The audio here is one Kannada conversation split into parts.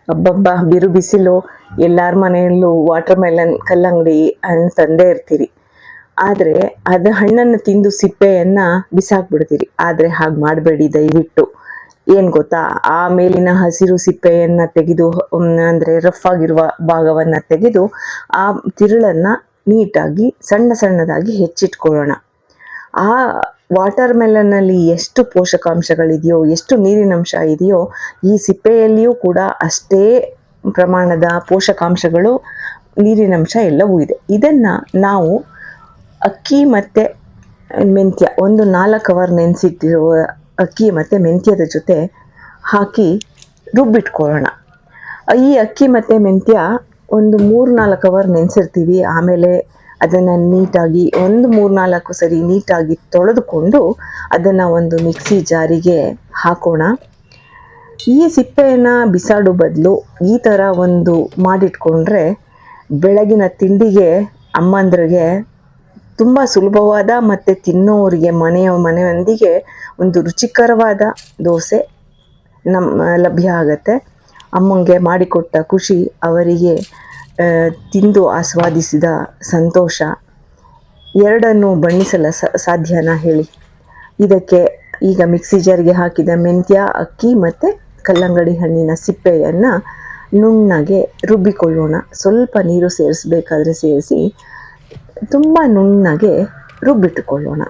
ಹಬ್ಬಬ್ಬ ಬಿರು ಬಿಸಿಲು, ಎಲ್ಲಾರ ಮನೆಯಲ್ಲೂ ವಾಟರ್ ಮೆಲನ್ ಕಲ್ಲಂಗಡಿ ಹಣ್ಣು ತಂದೇ ಇರ್ತೀರಿ. ಆದರೆ ಅದು ಹಣ್ಣನ್ನು ತಿಂದು ಸಿಪ್ಪೆಯನ್ನ ಬಿಸಾಕ್ಬಿಡ್ತೀರಿ. ಆದರೆ ಹಾಗೆ ಮಾಡಬೇಡಿ ದಯವಿಟ್ಟು. ಏನು ಗೊತ್ತಾ, ಆ ಮೇಲಿನ ಹಸಿರು ಸಿಪ್ಪೆಯನ್ನ ತೆಗೆದು ಅಂದರೆ ರಫ್ ಆಗಿರುವ ಭಾಗವನ್ನು ತೆಗೆದು ಆ ತಿರುಳನ್ನು ನೀಟಾಗಿ ಸಣ್ಣ ಸಣ್ಣದಾಗಿ ಹೆಚ್ಚಿಟ್ಕೊಳ್ಳೋಣ. ಆ ವಾಟರ್ ಮೆಲನ್ನಲ್ಲಿ ಎಷ್ಟು ಪೋಷಕಾಂಶಗಳಿದೆಯೋ, ಎಷ್ಟು ನೀರಿನಂಶ ಇದೆಯೋ, ಈ ಸಿಪ್ಪೆಯಲ್ಲಿಯೂ ಕೂಡ ಅಷ್ಟೇ ಪ್ರಮಾಣದ ಪೋಷಕಾಂಶಗಳು, ನೀರಿನಂಶ ಎಲ್ಲವೂ ಇದೆ. ಇದನ್ನು ನಾವು ಅಕ್ಕಿ ಮತ್ತು ಮೆಂತ್ಯ, ಒಂದು 4 ಅವರ್ ನೆನೆಸಿಟ್ಟಿರುವ ಅಕ್ಕಿ ಮತ್ತು ಮೆಂತ್ಯದ ಜೊತೆ ಹಾಕಿ ರುಬ್ಬಿಟ್ಕೊಳ್ಳೋಣ. ಈ ಅಕ್ಕಿ ಮತ್ತು ಮೆಂತ್ಯ ಒಂದು 3-4 ಅವರ್ ನೆನೆಸಿರ್ತೀವಿ. ಆಮೇಲೆ ಅದನ್ನು ನೀಟಾಗಿ ಒಂದು 3-4 ಸರಿ ನೀಟಾಗಿ ತೊಳೆದುಕೊಂಡು ಅದನ್ನು ಒಂದು ಮಿಕ್ಸಿ ಜಾರಿಗೆ ಹಾಕೋಣ. ಈ ಸಿಪ್ಪೆಯನ್ನು ಬಿಸಾಡೋ ಬದಲು ಈ ಥರ ಒಂದು ಮಾಡಿಟ್ಕೊಂಡ್ರೆ ಬೆಳಗಿನ ತಿಂಡಿಗೆ ಅಮ್ಮಂದ್ರಿಗೆ ತುಂಬ ಸುಲಭವಾದ ಮತ್ತು ತಿನ್ನೋರಿಗೆ ಮನೆಯೊಂದಿಗೆ ಒಂದು ರುಚಿಕರವಾದ ದೋಸೆ ಲಭ್ಯ ಆಗುತ್ತೆ. ಅಮ್ಮಂಗೆ ಮಾಡಿಕೊಟ್ಟ ಖುಷಿ, ಅವರಿಗೆ ತಿಂದು ಆಸ್ವಾದಿಸಿದ ಸಂತೋಷ, ಎರಡನ್ನು ಬಣ್ಣಿಸಲು ಸಾಧ್ಯನಾ ಹೇಳಿ. ಇದಕ್ಕೆ ಈಗ ಮಿಕ್ಸಿ ಜಾರಿಗೆ ಹಾಕಿದ ಮೆಂತ್ಯ, ಅಕ್ಕಿ ಮತ್ತು ಕಲ್ಲಂಗಡಿ ಹಣ್ಣಿನ ಸಿಪ್ಪೆಯನ್ನು ನುಣ್ಣಗೆ ರುಬ್ಬಿಕೊಳ್ಳೋಣ. ಸ್ವಲ್ಪ ನೀರು ಸೇರಿಸಬೇಕಾದ್ರೆ ಸೇರಿಸಿ ತುಂಬ ನುಣ್ಣಗೆ ರುಬ್ಬಿಟ್ಟುಕೊಳ್ಳೋಣ.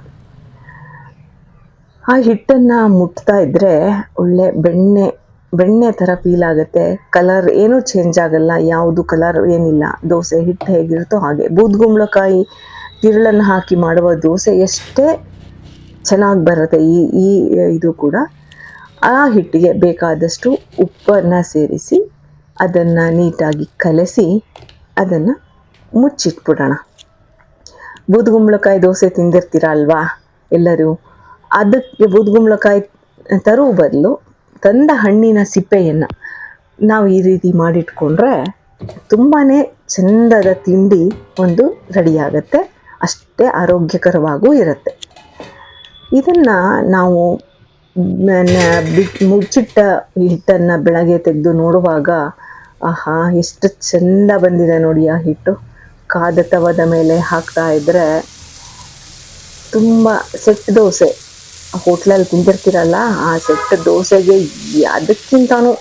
ಆ ಹಿಟ್ಟನ್ನು ಮುಟ್ತಾ ಇದ್ದರೆ ಒಳ್ಳೆ ಬೆಣ್ಣೆ ಥರ ಫೀಲ್ ಆಗುತ್ತೆ. ಕಲರ್ ಏನೂ ಚೇಂಜ್ ಆಗಲ್ಲ, ಯಾವುದು ಕಲರ್ ಏನಿಲ್ಲ. ದೋಸೆ ಹಿಟ್ಟು ಹೇಗಿರುತ್ತೋ ಹಾಗೆ. ಬೂದುಗುಂಬಳಕಾಯಿ ತಿರುಳನ್ನು ಹಾಕಿ ಮಾಡುವ ದೋಸೆ ಎಷ್ಟೇ ಚೆನ್ನಾಗಿ ಬರುತ್ತೆ ಇದು ಕೂಡ. ಆ ಹಿಟ್ಟಿಗೆ ಬೇಕಾದಷ್ಟು ಉಪ್ಪನ್ನು ಸೇರಿಸಿ ಅದನ್ನು ನೀಟಾಗಿ ಕಲಸಿ ಅದನ್ನು ಮುಚ್ಚಿಟ್ಬಿಡೋಣ. ಬೂದುಗುಂಬಳಕಾಯಿ ದೋಸೆ ತಿಂದಿರ್ತೀರ ಅಲ್ವಾ ಎಲ್ಲರೂ. ಅದಕ್ಕೆ ಬೂದುಗುಂಬಳಕಾಯಿ ತರುವ ಬದಲು ತಂದ ಹಣ್ಣಿನ ಸಿಪ್ಪೆಯನ್ನು ನಾವು ಈ ರೀತಿ ಮಾಡಿಟ್ಕೊಂಡ್ರೆ ತುಂಬಾ ಚೆಂದದ ತಿಂಡಿ ಒಂದು ರೆಡಿಯಾಗತ್ತೆ. ಅಷ್ಟೇ ಆರೋಗ್ಯಕರವಾಗೂ ಇರುತ್ತೆ. ಇದನ್ನು ನಾವು ಮುಚ್ಚಿಟ್ಟ ಹಿಟ್ಟನ್ನು ಬೆಳಗ್ಗೆ ತೆಗೆದು ನೋಡುವಾಗ ಆಹಾ, ಎಷ್ಟು ಚೆಂದ ಬಂದಿದೆ ನೋಡಿ. ಆ ಹಿಟ್ಟು ಕಾದ ತವದ ಮೇಲೆ ಹಾಕ್ತಾ ಇದ್ದರೆ ತುಂಬ ಸೆಟ್ ದೋಸೆ ಹೋಟ್ಲಲ್ಲಿ ತಿಂದಿರ್ತೀರಲ್ಲ, ಆ ಸೆಟ್ ದೋಸೆಗೆ ಅದಕ್ಕಿಂತನೂ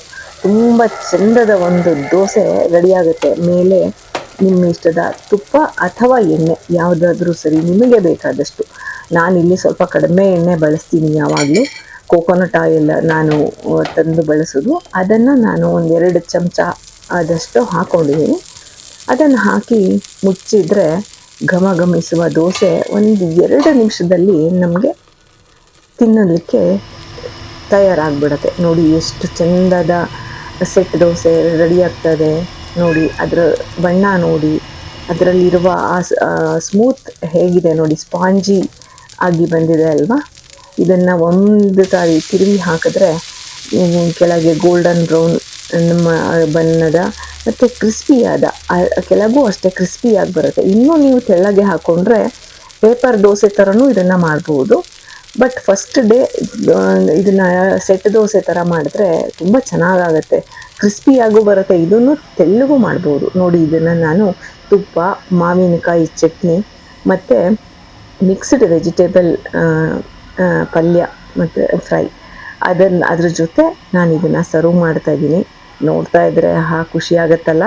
ತುಂಬ ಚೆಂದದ ಒಂದು ದೋಸೆ ರೆಡಿಯಾಗುತ್ತೆ. ಮೇಲೆ ನಿಮ್ಮ ಇಷ್ಟದ ತುಪ್ಪ ಅಥವಾ ಎಣ್ಣೆ ಯಾವುದಾದ್ರೂ ಸರಿ, ನಿಮಗೆ ಬೇಕಾದಷ್ಟು. ನಾನಿಲ್ಲಿ ಸ್ವಲ್ಪ ಕಡಿಮೆ ಎಣ್ಣೆ ಬಳಸ್ತೀನಿ ಯಾವಾಗಲೂ. ಕೋಕೋನಟ್ ಆಯಿಲ್ ನಾನು ತಂದು ಬಳಸೋದು. ಅದನ್ನು ನಾನು 1-2 ಚಮಚ ಆದಷ್ಟು ಹಾಕ್ಕೊಂಡಿದ್ದೀನಿ. ಅದನ್ನು ಹಾಕಿ ಮುಚ್ಚಿದರೆ ಘಮಘಮಿಸುವ ದೋಸೆ 1-2 ನಿಮಿಷದಲ್ಲಿ ನಮಗೆ ತಿನ್ನಲಿಕ್ಕೆ ತಯಾರಾಗಿಬಿಡುತ್ತೆ. ನೋಡಿ ಎಷ್ಟು ಚೆಂದದ ಸೆಟ್ ದೋಸೆ ರೆಡಿ ಆಗ್ತದೆ ನೋಡಿ. ಅದರ ಬಣ್ಣ ನೋಡಿ, ಅದರಲ್ಲಿರುವ ಸ್ಮೂತ್ ಹೇಗಿದೆ ನೋಡಿ, ಸ್ಪಾಂಜಿ ಆಗಿ ಬಂದಿದೆ ಅಲ್ವಾ. ಇದನ್ನು ಒಂದು ಸಾರಿ ತಿರುವಿ ಹಾಕಿದ್ರೆ ಕೆಳಗೆ ಗೋಲ್ಡನ್ ಬ್ರೌನ್ ಬಣ್ಣದ ಮತ್ತು ಕ್ರಿಸ್ಪಿಯಾದ, ಕೆಳಗೂ ಅಷ್ಟೇ ಕ್ರಿಸ್ಪಿಯಾಗಿ ಬರುತ್ತೆ. ಇನ್ನೂ ನೀವು ತೆಳ್ಳಗೆ ಹಾಕ್ಕೊಂಡ್ರೆ ಪೇಪರ್ ದೋಸೆ ಥರನೂ ಇದನ್ನು ಮಾಡ್ಬೋದು. ಬಟ್ ಫಸ್ಟ್ ಡೇ ಇದನ್ನು ಸೆಟ್ ದೋಸೆ ಥರ ಮಾಡಿದ್ರೆ ತುಂಬ ಚೆನ್ನಾಗಾಗತ್ತೆ, ಕ್ರಿಸ್ಪಿಯಾಗೂ ಬರುತ್ತೆ. ಇದನ್ನು ತೆಳ್ಳಗೂ ಮಾಡ್ಬೋದು ನೋಡಿ. ಇದನ್ನು ನಾನು ತುಪ್ಪ, ಮಾವಿನಕಾಯಿ ಚಟ್ನಿ ಮತ್ತು ಮಿಕ್ಸ್ಡ್ ವೆಜಿಟೇಬಲ್ ಪಲ್ಯ ಮತ್ತು ಫ್ರೈ, ಅದ್ರ ಜೊತೆ ನಾನು ಇದನ್ನು ಸರ್ವ್ ಮಾಡ್ತಾಯಿದ್ದೀನಿ. ನೋಡ್ತಾ ಇದ್ದರೆ ಖುಷಿಯಾಗತ್ತಲ್ಲ.